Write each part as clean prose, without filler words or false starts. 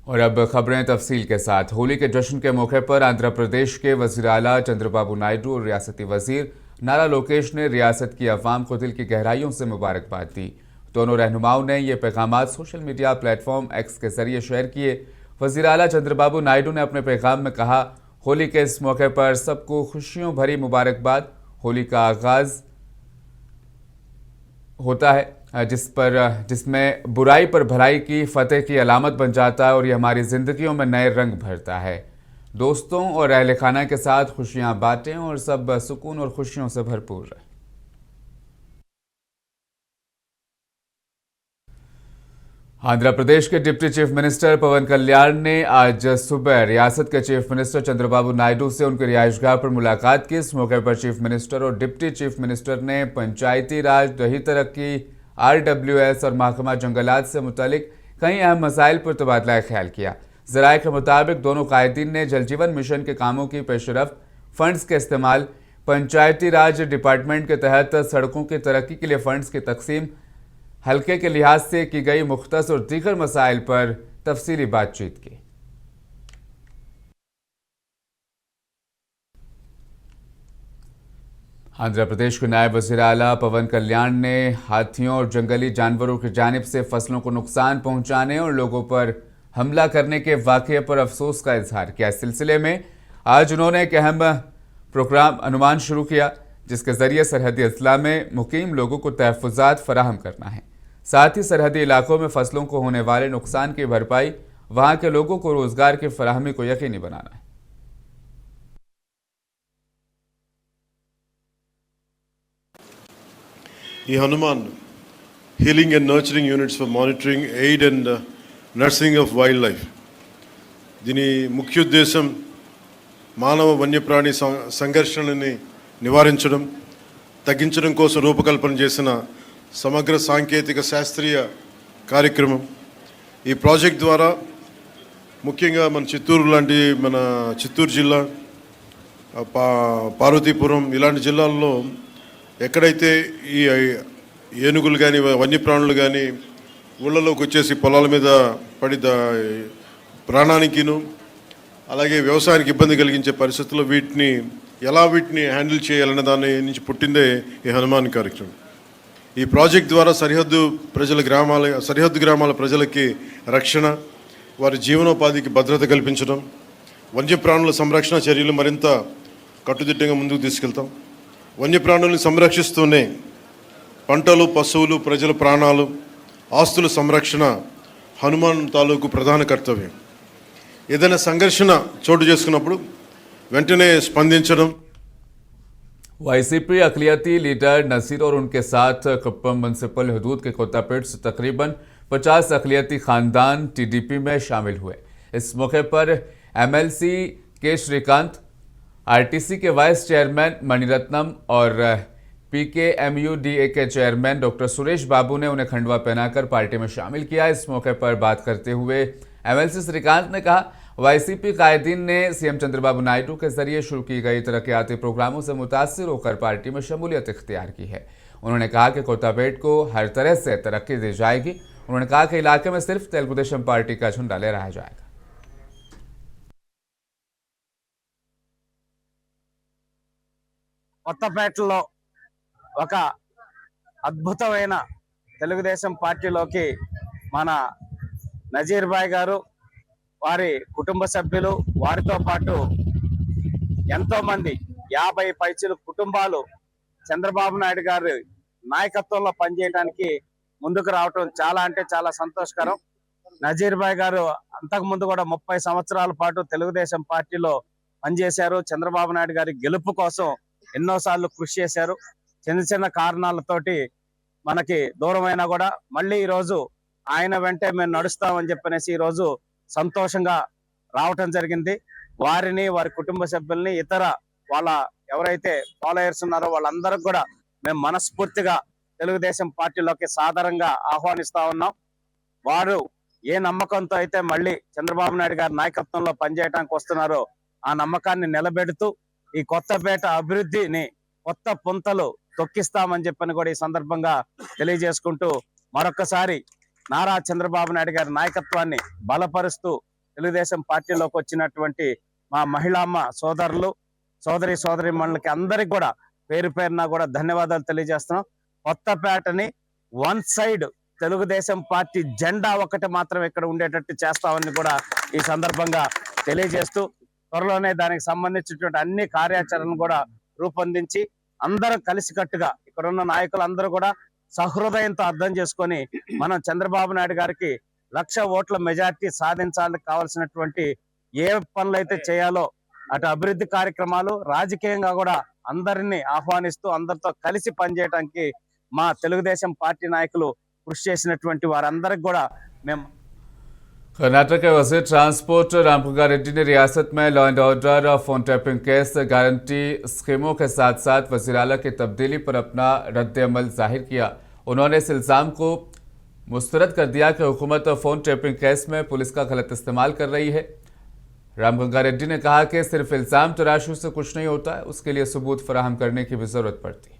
और अब खबरें तफसील के साथ। होली के जश्न के मौके पर आंध्र प्रदेश के वज़ीर आला चंद्रबाबू नायडू और रियासती वजीर नारा लोकेश ने रियासत की अवाम को दिल की गहराइयों से मुबारकबाद दी। दोनों रहनुमाओं ने ये पैगाम सोशल मीडिया प्लेटफॉर्म एक्स के जरिए शेयर किए। वज़ीर आला चंद्रबाबू नायडू ने अपने पैगाम में कहा, होली के इस मौके पर सबको खुशियों भरी मुबारकबाद। होली का आगाज होता है जिसमें बुराई पर भलाई की फतेह की अलामत बन जाता है और ये हमारी ज़िंदगियों में नए रंग भरता है। दोस्तों और अहल खाना के साथ खुशियां बांटें और सब सुकून और खुशियों से भरपूर रहे। आंध्र प्रदेश के डिप्टी चीफ मिनिस्टर पवन कल्याण ने आज सुबह रियासत के चीफ मिनिस्टर चंद्रबाबू नायडू से उनकी रिहाइशगाह पर मुलाकात की। इस मौके पर चीफ मिनिस्टर और डिप्टी चीफ मिनिस्टर ने पंचायती राज, दही तरक्की, RWS और महकमा जंगलात से मुतालिक कई अहम मसाइल पर तबादला ख्याल किया। ज़राए के मुताबिक दोनों कायदीन ने जल जीवन मिशन के कामों की पेशरफ, फंड्स के इस्तेमाल, पंचायती राज डिपार्टमेंट के तहत सड़कों की तरक्की के लिए फंड्स की तकसीम, हल्के के लिहाज से की गई मुख्तस और दीगर मसाइल पर तफसीली बातचीत की। आंध्र प्रदेश के नायब वज़ीर आला पवन कल्याण ने हाथियों और जंगली जानवरों की जानिब से फसलों को नुकसान पहुंचाने और लोगों पर हमला करने के वाक़ये पर अफसोस का इजहार किया। इस सिलसिले में आज उन्होंने एक अहम प्रोग्राम अनुमान शुरू किया, जिसके ज़रिए सरहदी अजला में मुकीम लोगों को तहफ़्फ़ुज़ात फराहम करना है। साथ ही सरहदी इलाकों में फसलों को होने वाले नुकसान की भरपाई, वहां के लोगों को रोजगार की फराहमी को यकीनी बनाना है। ఈ Hanuman healing and nurturing units for monitoring, aid and nursing of wild life. దీని ముఖ్య ఉద్దేశం మానవ వన్యప్రాణి సంఘర్షణని నివారించడం, తగ్గించడం కోసం రూపకల్పన చేసిన సమగ్ర సాంకేతిక శాస్త్రీయ కార్యక్రమం. ఈ ప్రాజెక్ట్ ద్వారా ముఖ్యంగా మన చిత్తూరు లాంటి మన చిత్తూరు జిల్లా, పార్వతీపురం ఇలాంటి జిల్లాల్లో ఎక్కడైతే ఈ ఏనుగులు కానీ వన్యప్రాణులు కానీ ఊళ్ళలోకి వచ్చేసి పొలాల మీద పడి ప్రాణానికిను అలాగే వ్యవసాయానికి ఇబ్బంది కలిగించే పరిస్థితుల్లో వీటిని హ్యాండిల్ చేయాలనే దాని నుంచి పుట్టిందే ఈ హనుమాన్ కార్యక్రమం. ఈ ప్రాజెక్ట్ ద్వారా సరిహద్దు గ్రామాల ప్రజలకి రక్షణ, వారి జీవనోపాధికి భద్రత కల్పించడం, వన్యప్రాణుల సంరక్షణ చర్యలు మరింత కట్టుదిట్టంగా ముందుకు తీసుకెళ్తాం. వన్యప్రాణుల్ని సంరక్షిస్తూనే పంటలు, పశువులు, ప్రజల ప్రాణాలు, ఆస్తుల సంరక్షణ హనుమాన్ తాలూకు ప్రధాన కర్తవ్యం. ఏదైనా సంఘర్షణ చోటు చేసుకున్నప్పుడు వెంటనే స్పందించడం. YCP अकलियती लीडर नसीर और उनके साथ कुप्पम म्युनिसिपल हदूद के कोतापेट से तकरीबन 50 अकलियती खानदान TDP में शामिल हुए। इस मौके पर MLC के श्रीकांत, RTC के वाइस चेयरमैन मणिरत्नम और PKMUDA के चेयरमैन डॉक्टर सुरेश बाबू ने उन्हें खंडवा पहनाकर पार्टी में शामिल किया। इस मौके पर बात करते हुए MLC श्रीकांत ने कहा, YCP कायदीन ने CM चंद्रबाबू नायडू के जरिए शुरू की गई तरक्याती प्रोग्रामों से मुतासिर होकर पार्टी में शमूलियत इख्तियार की है। उन्होंने कहा कि कोतापेट को हर तरह से तरक्की दी जाएगी। उन्होंने कहा कि इलाके में सिर्फ तेलुगु देशम पार्टी का झंडा लहराया जाएगा। కొత్తపేటలో ఒక అద్భుతమైన తెలుగుదేశం పార్టీలోకి మన నజీర్ భాయ్ గారు, వారి కుటుంబ సభ్యులు, వారితో పాటు ఎంతోమంది 50 పైచిలు కుటుంబాలు చంద్రబాబు నాయుడు గారి నాయకత్వంలో పనిచేయడానికి ముందుకు రావటం చాలా అంటే చాలా సంతోషకరం. నజీర్ భాయ్ గారు అంతకుముందు కూడా 30 సంవత్సరాల పాటు తెలుగుదేశం పార్టీలో పనిచేశారు. చంద్రబాబు నాయుడు గారి గెలుపు కోసం ఎన్నోసార్లు కృషి చేశారు. చిన్న చిన్న కారణాలతోటి మనకి దూరమైనా కూడా మళ్ళీ ఈరోజు ఆయన వెంటే మేము నడుస్తామని చెప్పనేసి ఈరోజు సంతోషంగా రావటం జరిగింది. వారిని, వారి కుటుంబ సభ్యుల్ని, ఇతర వాళ్ళ ఎవరైతే ఫాలోయర్స్ ఉన్నారో వాళ్ళందరికి కూడా మేము మనస్ఫూర్తిగా తెలుగుదేశం పార్టీలోకి సాదరంగా ఆహ్వానిస్తా ఉన్నాం. వారు ఏ నమ్మకంతో అయితే మళ్ళీ చంద్రబాబు నాయుడు గారి నాయకత్వంలో పనిచేయడానికి వస్తున్నారో ఆ నమ్మకాన్ని నిలబెడుతూ ఈ కొత్తపేట అభివృద్ధిని కొత్త పుంతలు తొక్కిస్తామని చెప్పని కూడా ఈ సందర్భంగా తెలియజేసుకుంటూ మరొకసారి నారా చంద్రబాబు నాయుడు గారి నాయకత్వాన్ని బలపరుస్తూ తెలుగుదేశం పార్టీలోకి వచ్చినటువంటి మా మహిళామ్మ సోదరులు సోదరి మండలికి అందరికి కూడా పేరు పేరున కూడా ధన్యవాదాలు తెలియజేస్తున్నాం. కొత్తపేటని వన్ సైడ్ తెలుగుదేశం పార్టీ జెండా ఒకటి మాత్రం ఇక్కడ ఉండేటట్టు చేస్తామని కూడా ఈ సందర్భంగా తెలియజేస్తూ త్వరలోనే దానికి సంబంధించినటువంటి అన్ని కార్యాచరణను కూడా రూపొందించి అందరం కలిసికట్టుగా ఇక్కడ ఉన్న నాయకులందరూ కూడా సహృదయంతో అర్థం చేసుకొని మనం చంద్రబాబు నాయుడు గారికి 1,00,000 ఓట్ల మెజార్టీ సాధించాలని కావాల్సినటువంటి ఏ పనులైతే చేయాలో అటు అభివృద్ధి కార్యక్రమాలు రాజకీయంగా కూడా అందరినీ ఆహ్వానిస్తూ అందరితో కలిసి పనిచేయడానికి మా తెలుగుదేశం పార్టీ నాయకులు కృషి చేసినటువంటి వారందరికి కూడా మేము कर्नाटक के वजीर ट्रांसपोर्ट रामगंगा रेड्डी ने रियासत में law and order, phone tapping case, guarantee स्कीमों के साथ साथ वज़ीर आला की तब्दीली पर अपना रद्द-ए-अमल जाहिर किया। उन्होंने इस इल्ज़ाम को मुस्तरद कर दिया कि हुकूमत फोन टैपिंग केस में पुलिस का गलत इस्तेमाल कर रही है। रामगंगा रेड्डी ने कहा कि सिर्फ इल्ज़ाम तराशू से कुछ नहीं होता है, उसके लिए सबूत फराहम करने की भी ज़रूरत पड़ती है।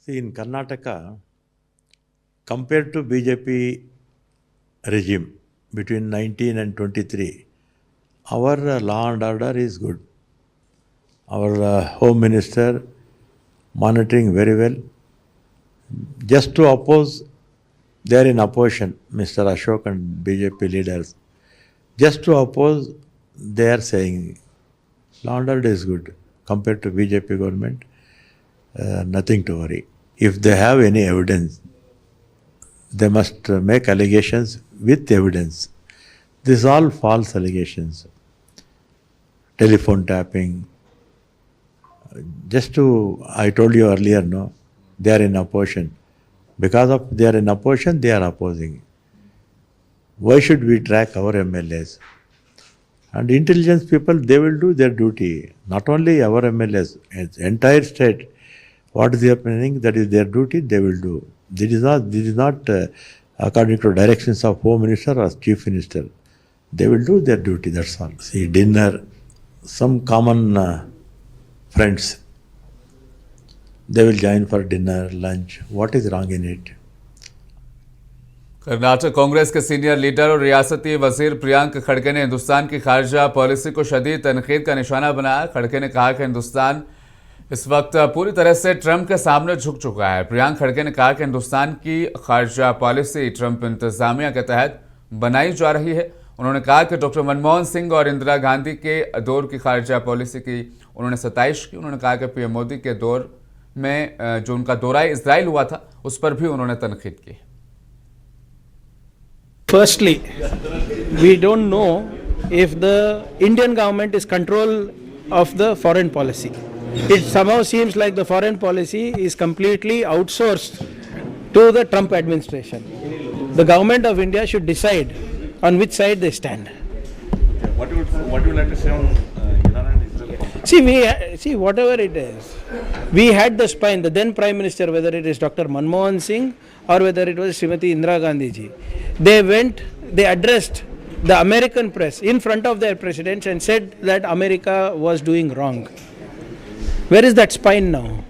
See, in Karnataka, compared to BJP regime between 19 and 23, our law and order is good. Our Home Minister monitoring very well. Just to oppose, they are in opposition, Mr. Ashok and BJP leaders. Just to oppose, they are saying law and order is good compared to BJP government. Nothing to worry. If they have any evidence, they must make allegations with evidence. These are all false allegations. Telephone tapping. I told you earlier, no, they are in opposition. Because of they are in opposition, they are opposing. Why should we track our MLAs? And intelligence people, they will do their duty. Not only our MLAs, entire state. What is happening, that is their duty, they will do. This is not according to directions of Home Minister or Chief Minister. They will do their duty, that's all. See, dinner, some common friends, they will join for dinner, lunch. What is wrong in it? Karnataka Congress के senior leader और रियासती वजीर प्रियंक खड़गे ने हिंदुस्तान की खारजा policy को शदीद तनकीद का निशाना बनाया। खड़गे ने कहा कि हिंदुस्तान इस वक्त पूरी तरह से ट्रंप के सामने झुक चुका है। प्रियंक खड़गे ने कहा कि हिंदुस्तान की खारजा पॉलिसी ट्रंप इंतजामिया के तहत बनाई जा रही है। उन्होंने कहा कि डॉक्टर मनमोहन सिंह और इंदिरा गांधी के दौर की खारजा पॉलिसी की उन्होंने सताइश की। उन्होंने कहा कि पीएम मोदी के दौर में जो उनका दौरा इजराइल हुआ था, उस पर भी उन्होंने तनकीद की। Firstly, we don't know if the Indian government is control of the foreign policy. It somehow seems like the foreign policy is completely outsourced to the Trump administration. The government of India should decide on which side they stand. What do you like to say on Iran and Israel? See, whatever it is, we had the spine, the then Prime Minister, whether it is Dr. Manmohan Singh or whether it was Srimati Indira Gandhi ji, they addressed the American press in front of their presidents and said that America was doing wrong. Where is that spine now?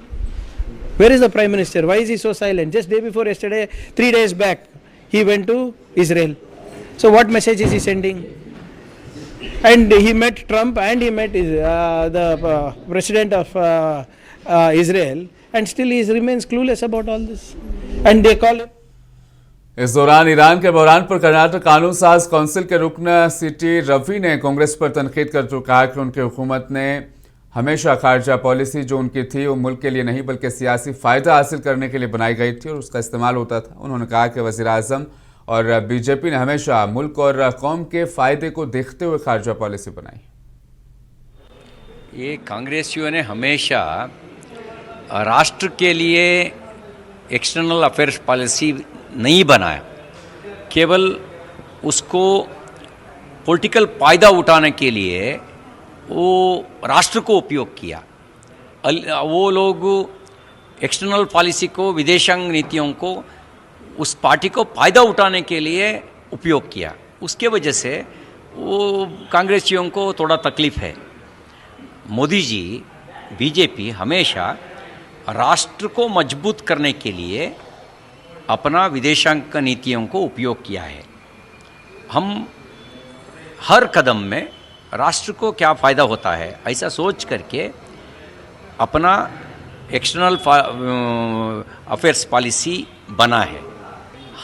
Where is the Prime Minister? Why is he so silent? Just day before yesterday, 3 days back, he went to Israel. So what message is he sending? And he met Trump and he met the president of Israel, and still he remains clueless about all this. And they call him. इस दौरान Iran के बहरान पर कर्नाटक कानून साज council के रुकन सीटी रवि ने कांग्रेस पर तनकीद करते हुए कहा कि उनकी हुकूमत ने हमेशा खारजा पॉलिसी जो उनकी थी वो मुल्क के लिए नहीं बल्कि सियासी फ़ायदा हासिल करने के लिए बनाई गई थी और उसका इस्तेमाल होता था। उन्होंने कहा कि वज़ीर आज़म और बीजेपी ने हमेशा मुल्क और कौम के फ़ायदे को देखते हुए खारजा पॉलिसी बनाई। ये कांग्रेसियों ने हमेशा राष्ट्र के लिए एक्सटर्नल अफेयर्स पॉलिसी नहीं बनाया, केवल उसको पॉलिटिकल फ़ायदा उठाने के लिए वो राष्ट्र को उपयोग किया। वो लोग एक्सटर्नल पॉलिसी को, विदेशांग नीतियों को उस पार्टी को फ़ायदा उठाने के लिए उपयोग किया। उसके वजह से वो कांग्रेसियों को थोड़ा तकलीफ़ है। मोदी जी, बीजेपी हमेशा राष्ट्र को मजबूत करने के लिए अपना विदेशांग नीतियों को उपयोग किया है। हम हर कदम में राष्ट्र को क्या फ़ायदा होता है ऐसा सोच करके अपना एक्सटर्नल अफेयर्स पॉलिसी बना है।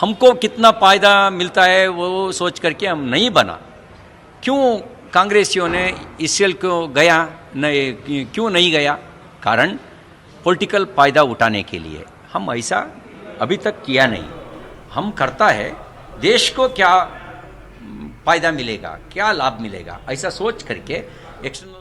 हमको कितना फ़ायदा मिलता है वो सोच करके हम नहीं बना। क्यों कांग्रेसियों ने इसराइल को गया नहीं, क्यों नहीं गया? कारण पॉलिटिकल फ़ायदा उठाने के लिए। हम ऐसा अभी तक किया नहीं। हम करता है देश को क्या फ़ायदा मिलेगा, क्या लाभ मिलेगा, ऐसा सोच करके एक्सटर्नल